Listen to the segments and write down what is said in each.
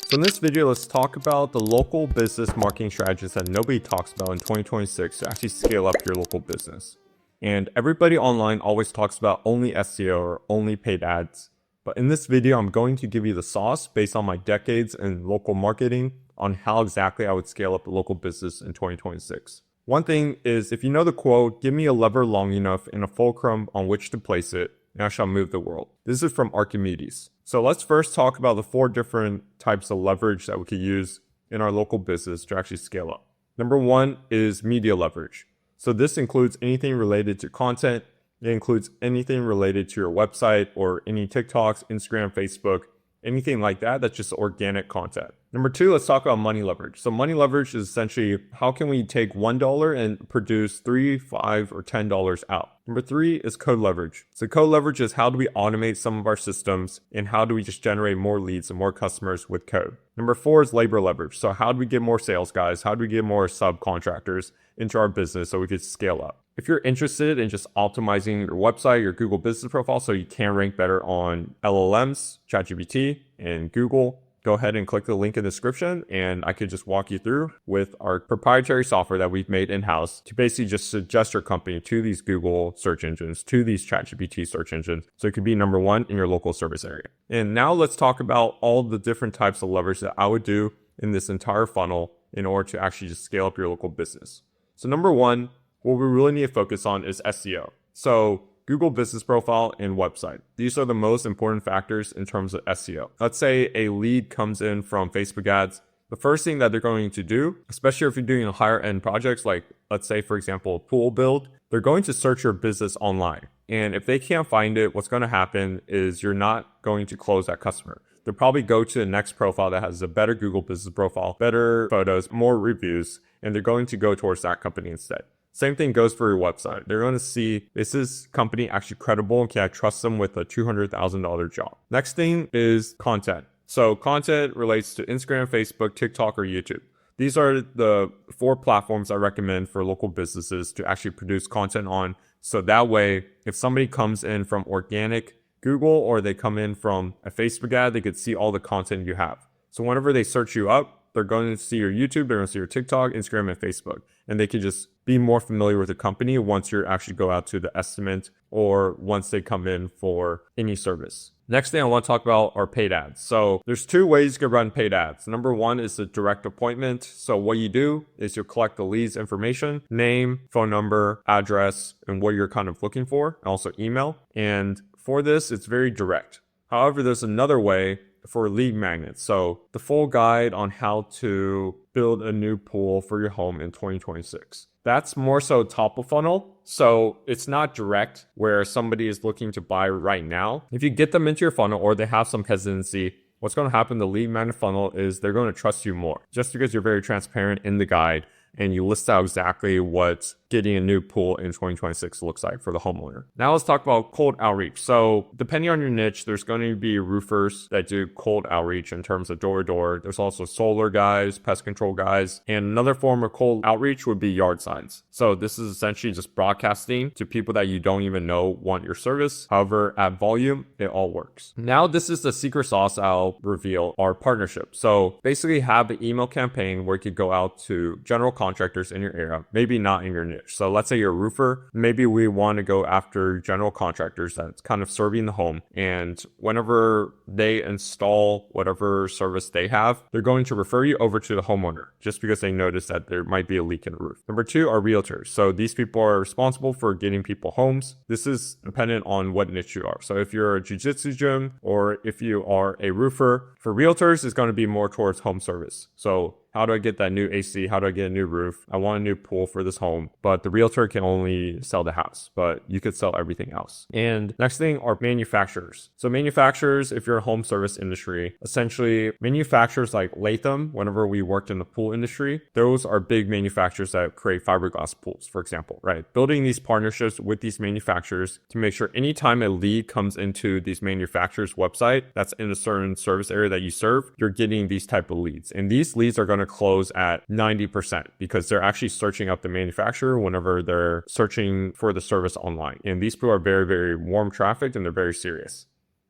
So in this video, let's talk about the local business marketing strategies that nobody talks about in 2026 to actually scale up your local business. And everybody online always talks about only SEO or only paid ads. But in this video, I'm going to give you the sauce based on my decades in local marketing on how exactly I would scale up a local business in 2026. One thing is, if you know the quote, give me a lever long enough and a fulcrum on which to place it, and I shall move the world. This is from Archimedes. So let's first talk about the 4 different types of leverage that we could use in our local business to actually scale up. Number 1 is media leverage. So this includes anything related to content. It includes anything related to your website or any TikToks, Instagram, Facebook, anything like that. That's just organic content. Number 2, let's talk about money leverage. So money leverage is essentially how can we take $1 and produce $3, $5, or $10 out. Number 3 is code leverage. So code leverage is how do we automate some of our systems and how do we just generate more leads and more customers with code. Number 4 is labor leverage. So how do we get more sales guys? How do we get more subcontractors into our business so we could scale up? If you're interested in just optimizing your website, your Google business profile so you can rank better on LLMs, ChatGPT, and Google, go ahead and click the link in the description and I could just walk you through with our proprietary software that we've made in-house to basically just suggest your company to these Google search engines, to these ChatGPT search engines, so it could be number 1 in your local service area. And now let's talk about all the different types of levers that I would do in this entire funnel in order to actually just scale up your local business. So number 1, what we really need to focus on is SEO. So Google business profile and website. These are the most important factors in terms of SEO. Let's say a lead comes in from Facebook ads. The first thing that they're going to do, especially if you're doing higher end projects, like let's say, for example, a pool build, they're going to search your business online. And if they can't find it, what's going to happen is you're not going to close that customer. They'll probably go to the next profile that has a better Google business profile, better photos, more reviews, and they're going to go towards that company instead. Same thing goes for your website. They're going to see, is this company actually credible and can I trust them with a $200,000 job? Next thing is content. So content relates to Instagram, Facebook, TikTok, or YouTube. These are the 4 platforms I recommend for local businesses to actually produce content on. So that way, if somebody comes in from organic Google or they come in from a Facebook ad, they could see all the content you have. So whenever they search you up, they're going to see your YouTube, they're going to see your TikTok, Instagram, and Facebook. And they can just be more familiar with the company once you actually go out to the estimate or once they come in for any service. Next thing I want to talk about are paid ads. So there's 2 ways you can run paid ads. Number 1 is a direct appointment. So what you do is you collect the lead's information, name, phone number, address, and what you're kind of looking for, and also email. And for this, it's very direct. However, there's another way for lead magnets. So the full guide on how to build a new pool for your home in 2026. That's more so top of funnel. So it's not direct where somebody is looking to buy right now. If you get them into your funnel or they have some hesitancy, what's going to happen, the lead magnet funnel is they're going to trust you more just because you're very transparent in the guide and you list out exactly what getting a new pool in 2026 looks like for the homeowner. Now let's talk about cold outreach. So depending on your niche, there's going to be roofers that do cold outreach in terms of door to door. There's also solar guys, pest control guys, and another form of cold outreach would be yard signs. So this is essentially just broadcasting to people that you don't even know want your service. However, at volume, it all works. Now this is the secret sauce I'll reveal, our partnership. So basically have an email campaign where you could go out to general contractors in your area, maybe not in your niche. So let's say you're a roofer, maybe we want to go after general contractors that's kind of serving the home. And whenever they install whatever service they have, they're going to refer you over to the homeowner just because they notice that there might be a leak in the roof. Number 2 are realtors. So these people are responsible for getting people homes. This is dependent on what niche you are. So if you're a jiu-jitsu gym or if you are a roofer, for realtors, it's going to be more towards home service. So how do I get that new AC? How do I get a new roof? I want a new pool for this home, but the realtor can only sell the house, but you could sell everything else. And next thing are manufacturers. So manufacturers, if you're a home service industry, essentially manufacturers like Latham, whenever we worked in the pool industry, those are big manufacturers that create fiberglass pools, for example, right? Building these partnerships with these manufacturers to make sure anytime a lead comes into these manufacturers' website that's in a certain service area that you serve, you're getting these type of leads. And these leads are going to close at 90% because they're actually searching up the manufacturer whenever they're searching for the service online. And these people are very, very warm trafficked and they're very serious.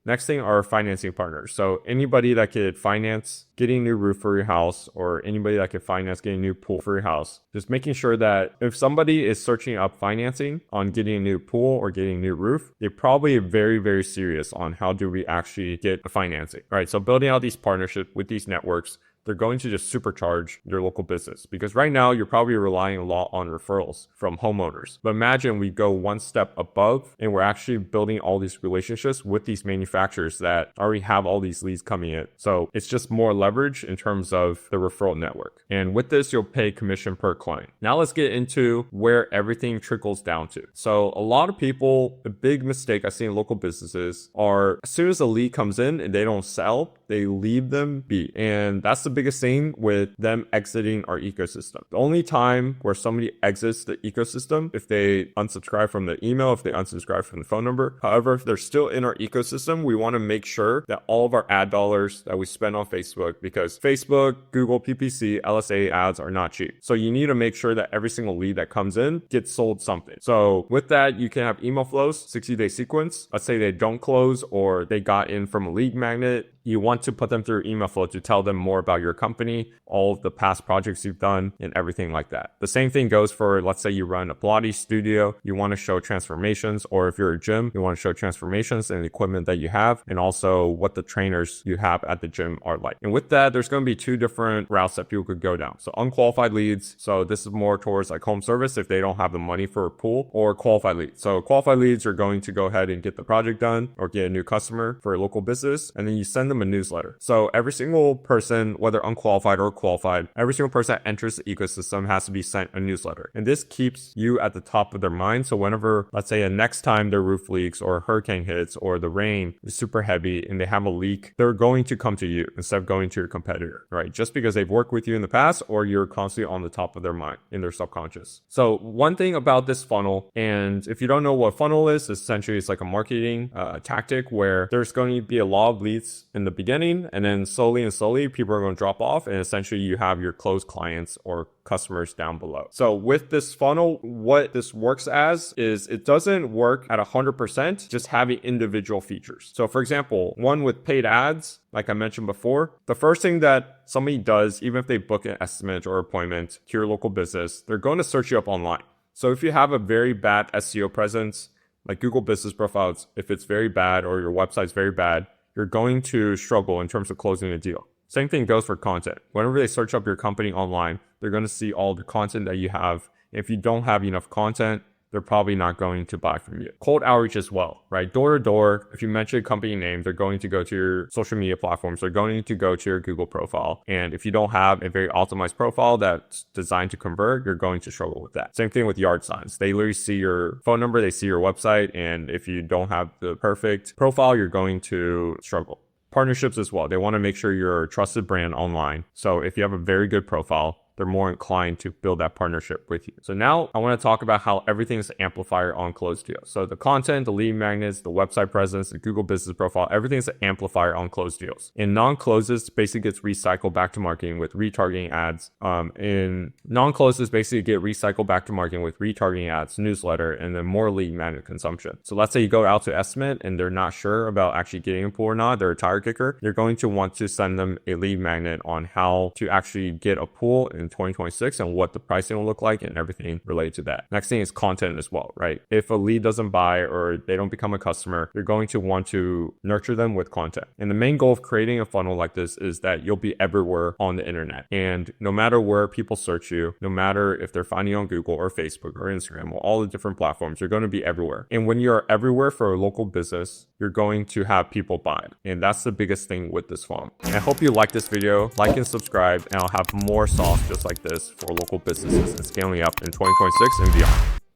Next thing are financing partners. So anybody that could finance getting a new roof for your house, or anybody that could finance getting a new pool for your house. Just making sure that if somebody is searching up financing on getting a new pool or getting a new roof, they're probably very, very serious on how do we actually get the financing, right? So building out these partnerships with these networks, they're going to just supercharge your local business, because right now you're probably relying a lot on referrals from homeowners. But imagine we go one step above and we're actually building all these relationships with these manufacturers that already have all these leads coming in. So it's just more leverage in terms of the referral network. And with this, you'll pay commission per client. Now let's get into where everything trickles down to. So a lot of people, a big mistake I see in local businesses are, as soon as a lead comes in and they don't sell, they leave them be. And that's the biggest thing with them exiting our ecosystem. The only time where somebody exits the ecosystem, if they unsubscribe from the email, if they unsubscribe from the phone number. However, if they're still in our ecosystem, we want to make sure that all of our ad dollars that we spend on Facebook, because Facebook, Google, PPC, LSA ads are not cheap. So you need to make sure that every single lead that comes in gets sold something. So with that, you can have email flows, 60-day sequence. Let's say they don't close or they got in from a lead magnet. You want to put them through email flow to tell them more about your company, all of the past projects you've done, and everything like that. The same thing goes for, let's say you run a Pilates studio, you want to show transformations, or if you're a gym, you want to show transformations and the equipment that you have, and also what the trainers you have at the gym are like. And with that, there's going to be two different routes that people could go down. So unqualified leads. So this is more towards like home service if they don't have the money for a pool, or qualified leads. So qualified leads are going to go ahead and get the project done or get a new customer for a local business, and then you send them a newsletter. So every single person, whether unqualified or qualified, every single person that enters the ecosystem has to be sent a newsletter. And this keeps you at the top of their mind. So whenever, let's say, next time their roof leaks or a hurricane hits or the rain is super heavy and they have a leak, they're going to come to you instead of going to your competitor, right? Just because they've worked with you in the past, or you're constantly on the top of their mind in their subconscious. So one thing about this funnel, and if you don't know what funnel is, essentially it's like a marketing tactic where there's going to be a lot of leads in the beginning, and then slowly people are going to drop off, and essentially you have your closed clients or customers down below. So with this funnel, what this works as is it doesn't work at 100% just having individual features. So for example, one with paid ads, like I mentioned before, the first thing that somebody does, even if they book an estimate or appointment to your local business, they're going to search you up online. So if you have a very bad SEO presence, like Google Business Profiles, if it's very bad or your website's very bad, you're going to struggle in terms of closing a deal. Same thing goes for content. Whenever they search up your company online, they're going to see all the content that you have. If you don't have enough content, they're probably not going to buy from you. Cold outreach as well, right? Door to door, if you mention a company name, they're going to go to your social media platforms. They're going to go to your Google profile. And if you don't have a very optimized profile that's designed to convert, you're going to struggle with that. Same thing with yard signs. They literally see your phone number, they see your website, and if you don't have the perfect profile, you're going to struggle. Partnerships as well. They want to make sure you're a trusted brand online. So if you have a very good profile, they're more inclined to build that partnership with you. So now I want to talk about how everything is an amplifier on closed deals. So the content, the lead magnets, the website presence, the Google Business Profile, everything is an amplifier on closed deals. In non-closes, basically gets recycled back to marketing with retargeting ads. In non-closes, basically get recycled back to marketing with retargeting ads, newsletter, and then more lead magnet consumption. So let's say you go out to estimate and they're not sure about actually getting a pool or not, they're a tire kicker. You're going to want to send them a lead magnet on how to actually get a pool in 2026 and what the pricing will look like and everything related to that. Next thing is content as well, right? If a lead doesn't buy or they don't become a customer, you're going to want to nurture them with content. And the main goal of creating a funnel like this is that you'll be everywhere on the internet. And no matter where people search you, no matter if they're finding you on Google or Facebook or Instagram or all the different platforms, you're going to be everywhere. And when you're everywhere for a local business, you're going to have people buy it. And that's the biggest thing with this funnel. And I hope you like this video, like and subscribe, and I'll have more sauce just like this for local businesses and scaling up in 2026 and beyond.